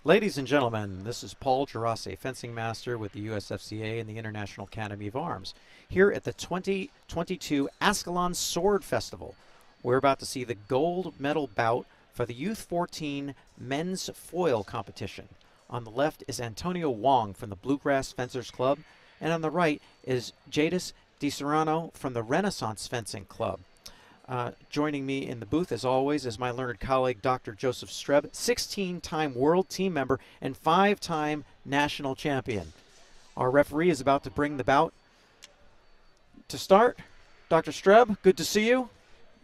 Ladies and gentlemen, this is Paul Geraci, fencing master with the USFCA and the International Academy of Arms, here at the 2022 Ascalon Sword Festival. We're about to see the gold medal bout for the Youth 14 men's foil competition. On the left is Antonio Wong from the Bluegrass Fencers Club, and on the right is Jeidus Desereanno from the Renaissance Fencing Club. Joining me in the booth, as always, is my learned colleague, Dr. Joseph Streb, 16-time world team member and 5-time national champion. Our referee is about to bring the bout to start. Dr. Streb, good to see you.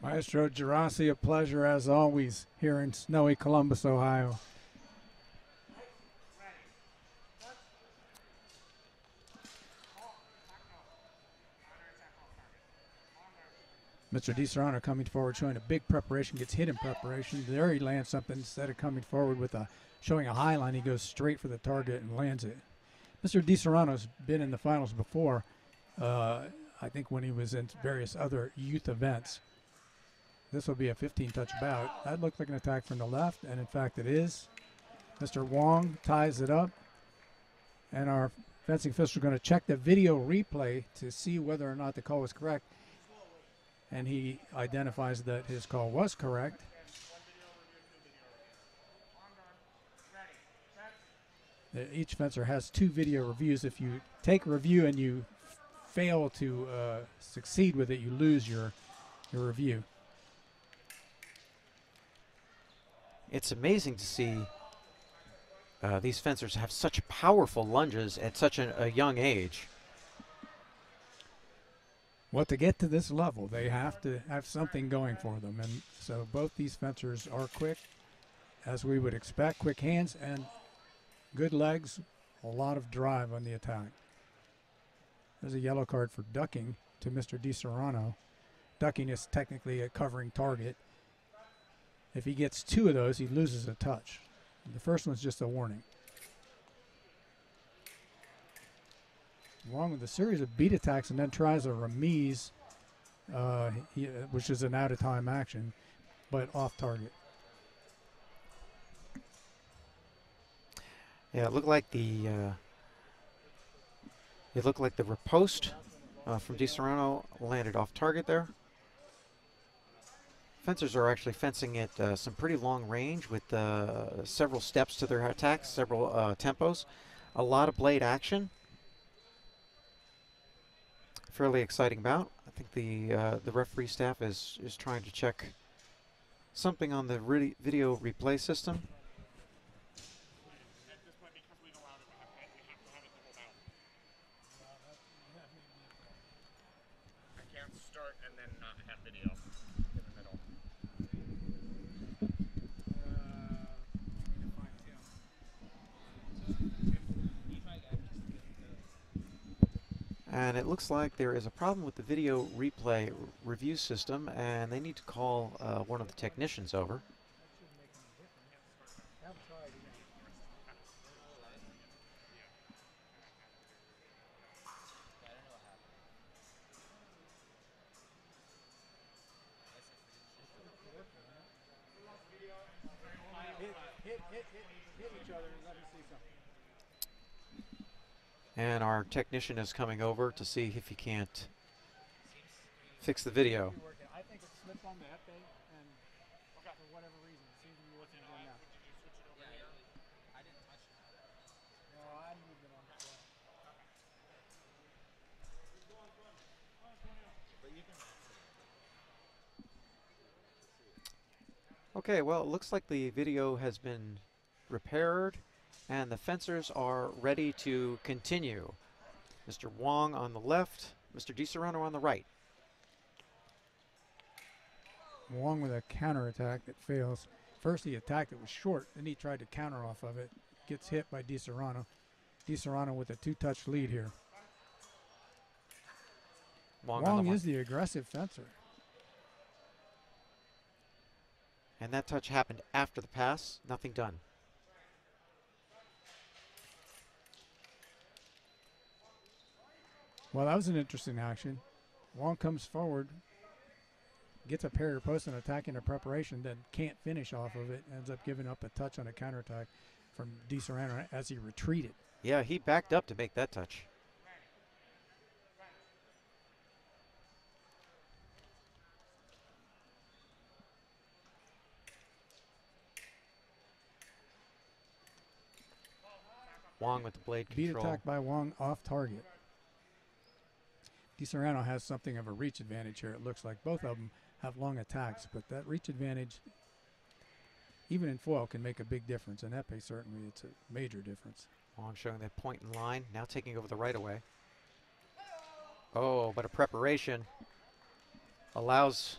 Maestro Geraci, a pleasure as always here in snowy Columbus, Ohio. Mr. Desereanno coming forward, showing a big preparation, gets hit in preparation. There he lands something instead of coming forward with showing a high line. He goes straight for the target and lands it. Mr. Desereanno's been in the finals before, I think when he was in various other youth events. This will be a 15-touch bout. That looked like an attack from the left, and in fact it is. Mr. Wong ties it up, and our fencing officials are going to check the video replay to see whether or not the call was correct. And he identifies that his call was correct. Each fencer has 2 video reviews. If you take a review and you fail to succeed with it, you lose your review. It's amazing to see these fencers have such powerful lunges at such a young age. Well, to get to this level, they have to have something going for them. And so both these fencers are quick, as we would expect, quick hands and good legs, a lot of drive on the attack. There's a yellow card for ducking to Mr. Desereanno. Ducking is technically a covering target. If he gets 2 of those, he loses a touch. The first one's just a warning. Wong with a series of beat attacks and then tries a remise, which is an out-of-time action, but off target. Yeah, it looked like the riposte from Desereanno landed off target there. Fencers are actually fencing at some pretty long range with several steps to their attacks, several tempos, a lot of blade action. Fairly exciting bout. I think the referee staff is trying to check something on the video replay system. I can't start and then not have video in the middle. And it looks like there is a problem with the video replay review system, and they need to call one of the technicians over. Hit each other and let me see something. And our technician is coming over to see if he can't fix the video. I think it slipped on the epay, and for whatever reason, it seems to be working again now. I didn't touch it. No, I moved it on the floor. But you can. Okay, well, it looks like the video has been repaired, and the fencers are ready to continue. Mr. Wong on the left, Mr. Desereanno on the right. Wong with a counterattack that fails. First he attacked it was short, then he tried to counter off of it. Gets hit by Desereanno. Desereanno with a 2-touch lead here. Wong is the aggressive fencer. And that touch happened after the pass, nothing done. Well, that was an interesting action. Wong comes forward, gets a parrier post and attack into preparation, then can't finish off of it, ends up giving up a touch on a counterattack. from Desereanno as he retreated. Yeah, he backed up to make that touch. Wong with the blade Beat control. attack by Wong off target. Desereanno has something of a reach advantage here. It looks like both of them have long attacks, but that reach advantage, even in foil, can make a big difference. In epee, certainly, it's a major difference. Wong showing that point in line, now taking over the right away. Oh, but a preparation allows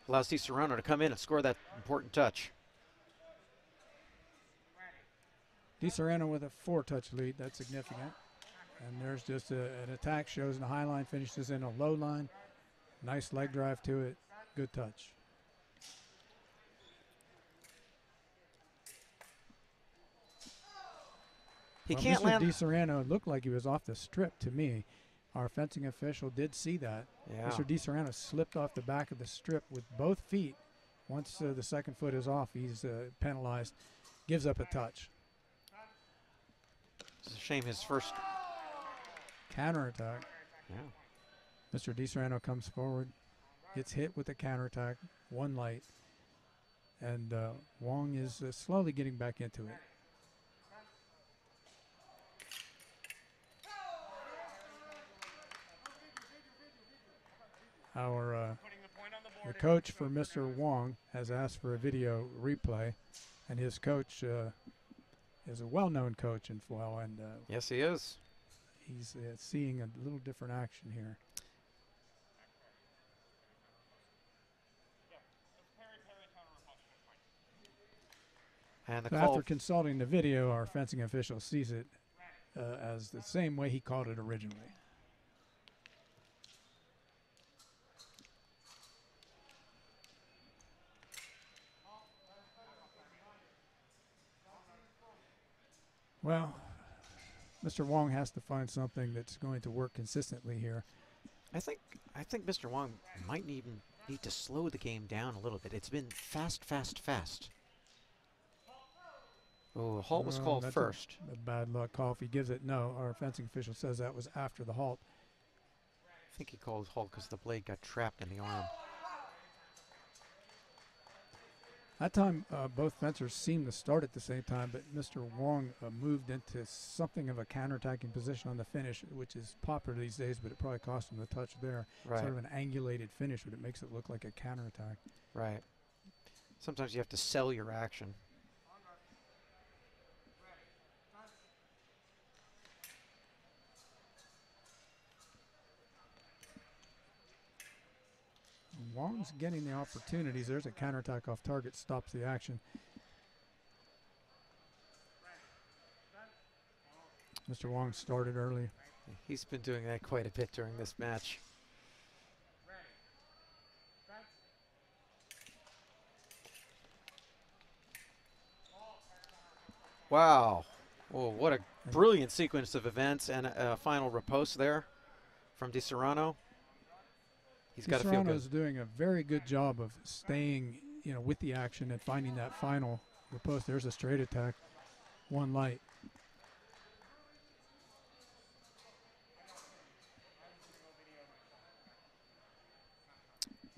Desereanno to come in and score that important touch. Desereanno with a 4-touch lead. That's significant. And there's just an attack, shows in the high line, finishes in a low line. Nice leg drive to it. Good touch. He Well, can't Mr. land. Desereanno looked like he was off the strip to me. Our fencing official did see that. Yeah. Mr. Desereanno slipped off the back of the strip with both feet. Once the second foot is off, he's penalized. Gives up a touch. It's a shame his first. Counterattack. Yeah. Mr. Desereanno comes forward, gets hit with a counterattack, one light, and Wong is slowly getting back into it. The coach for Mr. Wong has asked for a video replay, and his coach is a well-known coach in foil, and Yes, he is. he's seeing a little different action here. And the So call. after consulting the video, our fencing official sees it as the same way he called it originally. Well, Mr. Wong has to find something that's going to work consistently here. I think Mr. Wong might even need to slow the game down a little bit. It's been fast, fast, fast. Oh, a halt was called That's first. A bad luck call. If he gives it, no. Our fencing official says that was after the halt. I think he called halt because the blade got trapped in the arm. That time, both fencers seemed to start at the same time, but Mr. Wong moved into something of a counterattacking position on the finish, which is popular these days, but it probably cost him the touch there. Right. Sort of an angulated finish, but it makes it look like a counterattack. Right. Sometimes you have to sell your action. Wong's getting the opportunities. There's a counterattack off target, stops the action. Mr. Wong started early. He's been doing that quite a bit during this match. Wow. Oh, what a brilliant sequence of events and a final riposte there from Desereanno. He's got to feel good. Desereanno's doing a very good job of staying, with the action and finding that final riposte. There's a straight attack, one light.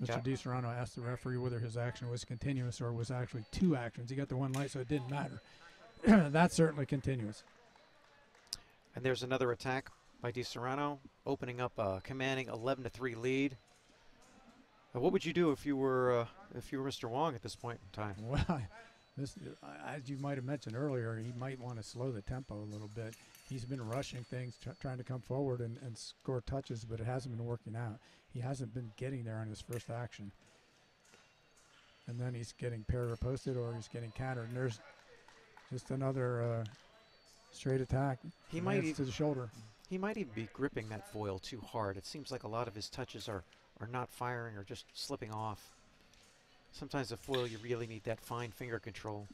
Mr. Desereanno asked the referee whether his action was continuous or was actually two actions. He got the one light, so it didn't matter. That's certainly continuous. And there's another attack by Desereanno, opening up a commanding 11-3 lead. What would you do if you were Mr. Wong at this point in time? Well, as you might have mentioned earlier, he might want to slow the tempo a little bit. He's been rushing things, trying to come forward and score touches, but it hasn't been working out. He hasn't been getting there on his first action. And then he's getting pair riposted or he's getting countered. And there's just another straight attack. He might to the shoulder. He might even be gripping that foil too hard. It seems like a lot of his touches are not firing or just slipping off. Sometimes the foil, you really need that fine finger control.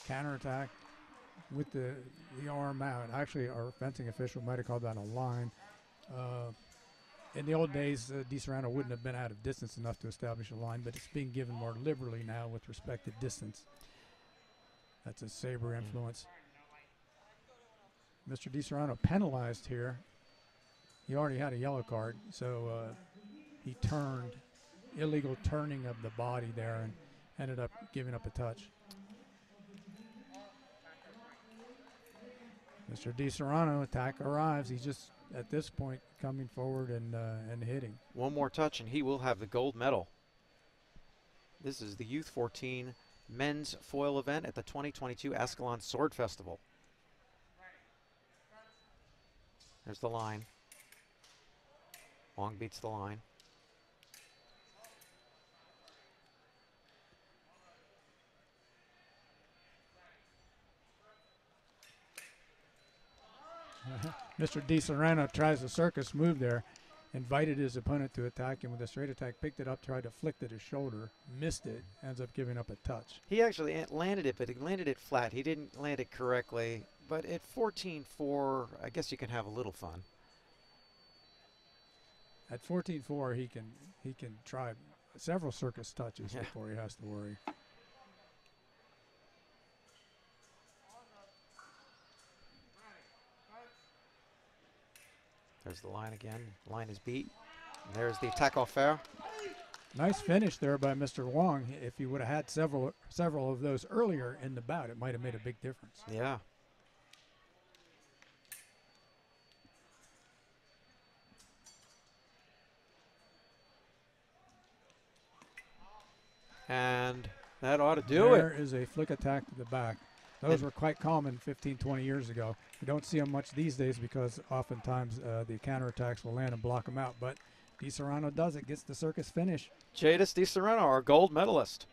Counterattack with the arm out. Actually, our fencing official might have called that a line. in the old days, Desereanno wouldn't have been out of distance enough to establish a line, but it's being given more liberally now with respect to distance. That's a Sabre influence. Mr. Desereanno penalized here. He already had a yellow card, so he turned, illegal turning of the body there, and ended up giving up a touch. Mr. Desereanno, attack arrives. He's just, at this point, coming forward and hitting. One more touch and he will have the gold medal. This is the Youth 14 men's foil event at the 2022 Ascalon Sword Festival. There's the line. Wong beats the line. Mr. Desereanno tries the circus move there, invited his opponent to attack him with a straight attack, picked it up, tried to flick at his shoulder, missed it, ends up giving up a touch. He actually landed it, but he landed it flat. He didn't land it correctly. But at 14-4, I guess you can have a little fun. At 14-4, he can try several circus touches before he has to worry. There's the line again. Line is beat. And there's the attack off fair. Nice finish there by Mr. Wong. If he would have had several of those earlier in the bout, it might have made a big difference. Yeah. And that ought to do it. There is a flick attack to the back. Those were quite common 15, 20 years ago. We don't see them much these days because oftentimes the counterattacks will land and block them out. But Desereanno does it, gets the circus finish. Jeidus Desereanno, our gold medalist.